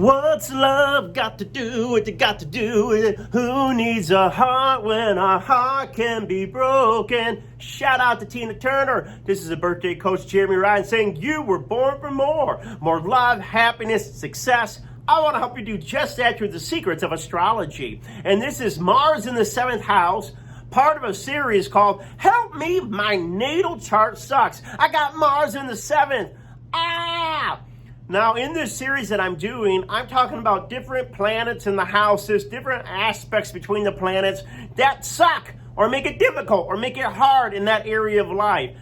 What's love got to do with it? Got to do with it? Who needs a heart when a heart can be broken? Shout out to Tina Turner. This is a birthday coach, Jeremy Ryan, saying you were born for more. More love, happiness, success. I want to help you do just that through the secrets of astrology. And this is Mars in the 7th house, part of a series called Help Me, My Natal Chart Sucks. I got Mars in the 7th. Now, in this series that I'm doing, I'm talking about different planets in the houses, different aspects between the planets that suck or make it difficult or make it hard in that area of life.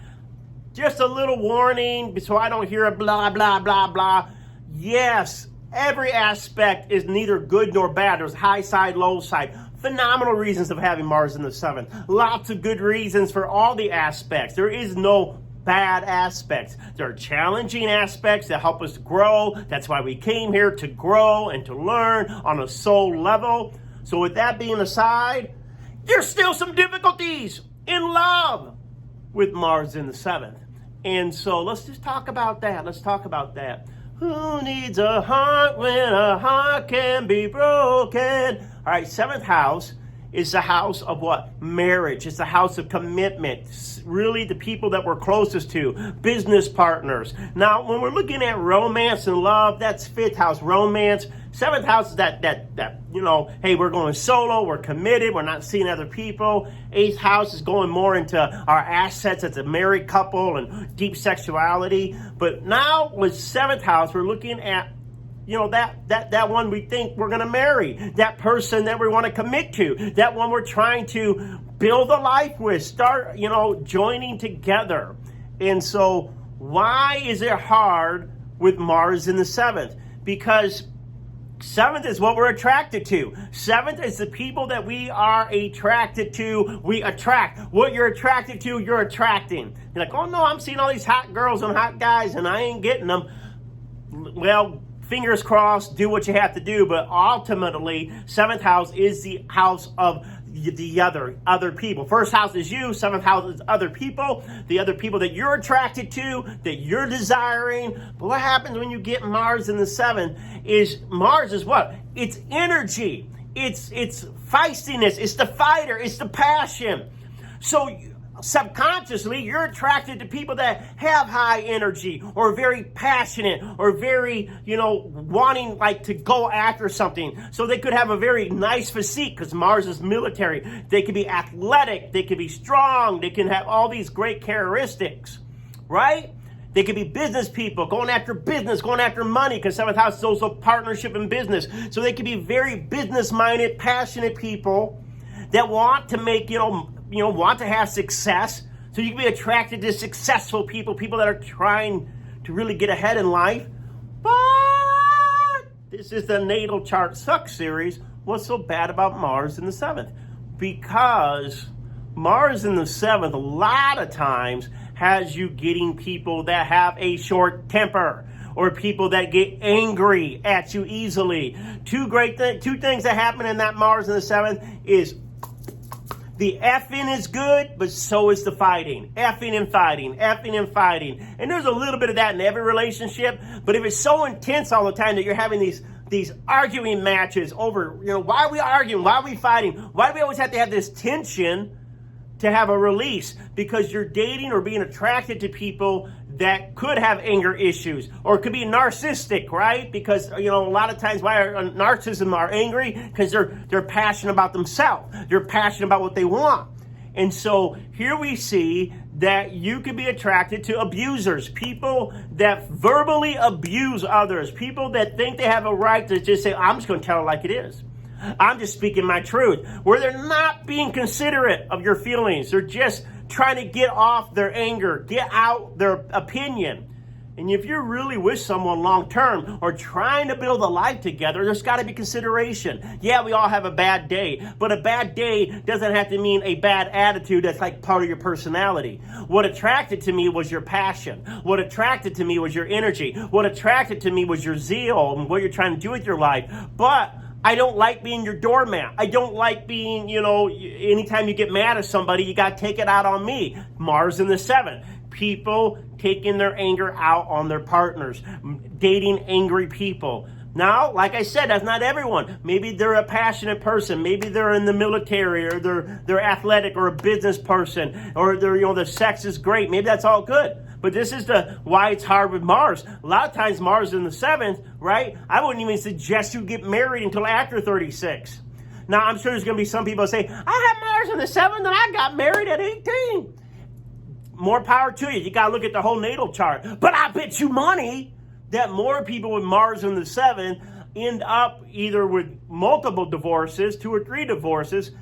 Just a little warning so I don't hear a blah, blah, blah, blah. Yes, every aspect is neither good nor bad. There's high side, low side. Phenomenal reasons of having Mars in the 7th. Lots of good reasons for all the aspects. There is no bad aspects. There are challenging aspects that help us grow. That's why we came here, to grow and to learn on a soul level. So with that being aside, there's still some difficulties in love with Mars in the 7th. And so let's just talk about that. Let's talk about that. Who needs a heart when a heart can be broken? All right, 7th house is the house of what? Marriage. It's the house of commitment. It's really the people that we're closest to, business partners. Now, when we're looking at romance and love, that's 5th house, romance. 7th house is that hey, we're going solo, we're committed, we're not seeing other people. 8th house is going more into our assets as a married couple and deep sexuality. But now with 7th house, we're looking at that one we think we're going to marry, that person that we want to commit to, that one we're trying to build a life with, start, joining together. And so why is it hard with Mars in the 7th? Because 7th is what we're attracted to. 7th is the people that we are attracted to. We attract. What you're attracted to, you're attracting. You're like, oh no, I'm seeing all these hot girls and hot guys and I ain't getting them. Well, fingers crossed, do what you have to do, but ultimately, 7th house is the house of the other people. 1st house is you, 7th house is other people, the other people that you're attracted to, that you're desiring. But what happens when you get Mars in the 7th is Mars is what? It's energy. It's feistiness. It's the fighter. It's the passion. So subconsciously, you're attracted to people that have high energy or very passionate or very, wanting to go after something. So they could have a very nice physique because Mars is military. They could be athletic. They could be strong. They can have all these great characteristics, right? They could be business people, going after business, going after money, because 7th house is also partnership in business. So they could be very business-minded, passionate people that want to make, want to have success. So you can be attracted to successful people that are trying to really get ahead in life. But this is the Natal Chart Sucks series. What's so bad about Mars in the 7th? Because Mars in the 7th, a lot of times, has you getting people that have a short temper or people that get angry at you easily. Two things that happen in that Mars in the 7th is the effing is good, but so is the fighting. Effing and fighting, effing and fighting. And there's a little bit of that in every relationship. But if it's so intense all the time that you're having these arguing matches over, why are we arguing? Why are we fighting? Why do we always have to have this tension to have a release? Because you're dating or being attracted to people that could have anger issues or could be narcissistic, right? Because, a lot of times why narcissism are angry? Because they're passionate about themselves. They're passionate about what they want. And so here we see that you could be attracted to abusers, people that verbally abuse others, people that think they have a right to just say, I'm just going to tell it like it is. I'm just speaking my truth, where they're not being considerate of your feelings. They're just trying to get off their anger, get out their opinion. And if you're really with someone long term or trying to build a life together, there's got to be consideration. Yeah, we all have a bad day, but a bad day doesn't have to mean a bad attitude that's like part of your personality. What attracted to me was your passion. What attracted to me was your energy. What attracted to me was your zeal and what you're trying to do with your life. But I don't like being your doormat. I don't like being, anytime you get mad at somebody, you got to take it out on me. Mars in the 7th. People taking their anger out on their partners. Dating angry people. Now, like I said, that's not everyone. Maybe they're a passionate person. Maybe they're in the military, or they're athletic, or a business person, or their sex is great. Maybe that's all good. But this is why it's hard with Mars. A lot of times Mars in the 7th, right? I wouldn't even suggest you get married until after 36. Now, I'm sure there's going to be some people say, I had Mars in the 7th and I got married at 18. More power to you. You got to look at the whole natal chart. But I bet you money that more people with Mars in the 7th end up either with multiple divorces, 2 or 3 divorces,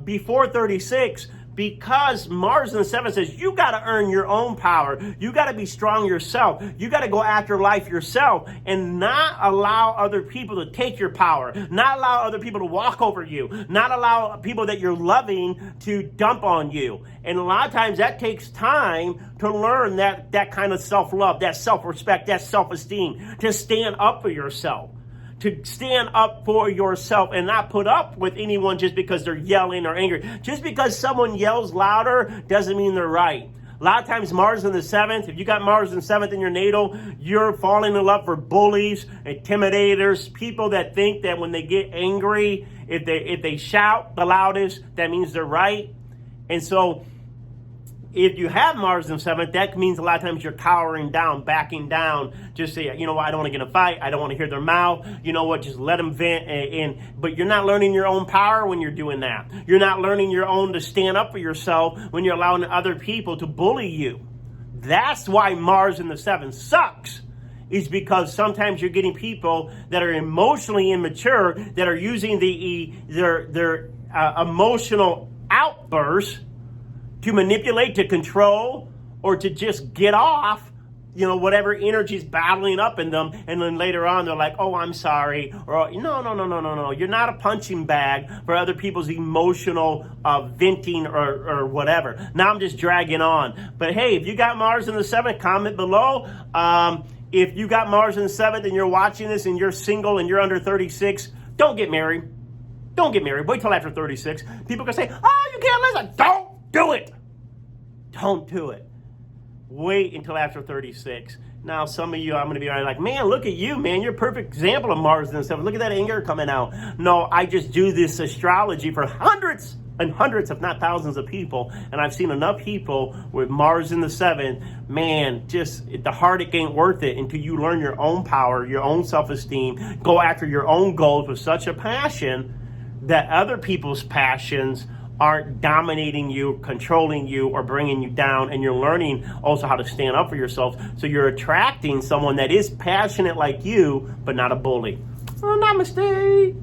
before 36, because Mars in the 7th says you got to earn your own power. You got to be strong yourself. You got to go after life yourself and not allow other people to take your power, not allow other people to walk over you, not allow people that you're loving to dump on you. And a lot of times that takes time to learn that kind of self-love, that self-respect, that self-esteem, to stand up for yourself. To stand up for yourself and not put up with anyone just because they're yelling or angry. Just because someone yells louder doesn't mean they're right. A lot of times Mars in the 7th, if you got Mars in the 7th in your natal, you're falling in love for bullies, intimidators, people that think that when they get angry, if they shout the loudest, that means they're right. And so if you have Mars in the 7th, that means a lot of times you're cowering down, backing down. Just say, you know what, I don't want to get in a fight. I don't want to hear their mouth. You know what, just let them vent. But you're not learning your own power when you're doing that. You're not learning your own to stand up for yourself when you're allowing other people to bully you. That's why Mars in the 7th sucks. Is because sometimes you're getting people that are emotionally immature, that are using their emotional outbursts to manipulate, to control, or to just get off, whatever energy is battling up in them. And then later on, they're like, oh, I'm sorry. Or, no. You're not a punching bag for other people's emotional venting or whatever. Now I'm just dragging on. But hey, if you got Mars in the 7th, comment below. If you got Mars in the 7th and you're watching this and you're single and you're under 36, don't get married. Don't get married. Wait till after 36. People can say, oh, you can't listen. Don't do it. Don't do it. Wait until after 36. Now, some of you, I'm going to be like, man, look at you, man. You're a perfect example of Mars and stuff. Look at that anger coming out. No, I just do this astrology for hundreds and hundreds, if not thousands of people. And I've seen enough people with Mars in the 7th. Man, just the heartache ain't worth it until you learn your own power, your own self-esteem, go after your own goals with such a passion that other people's passions aren't dominating you, controlling you, or bringing you down. And you're learning also how to stand up for yourself. So you're attracting someone that is passionate like you, but not a bully. Oh, namaste.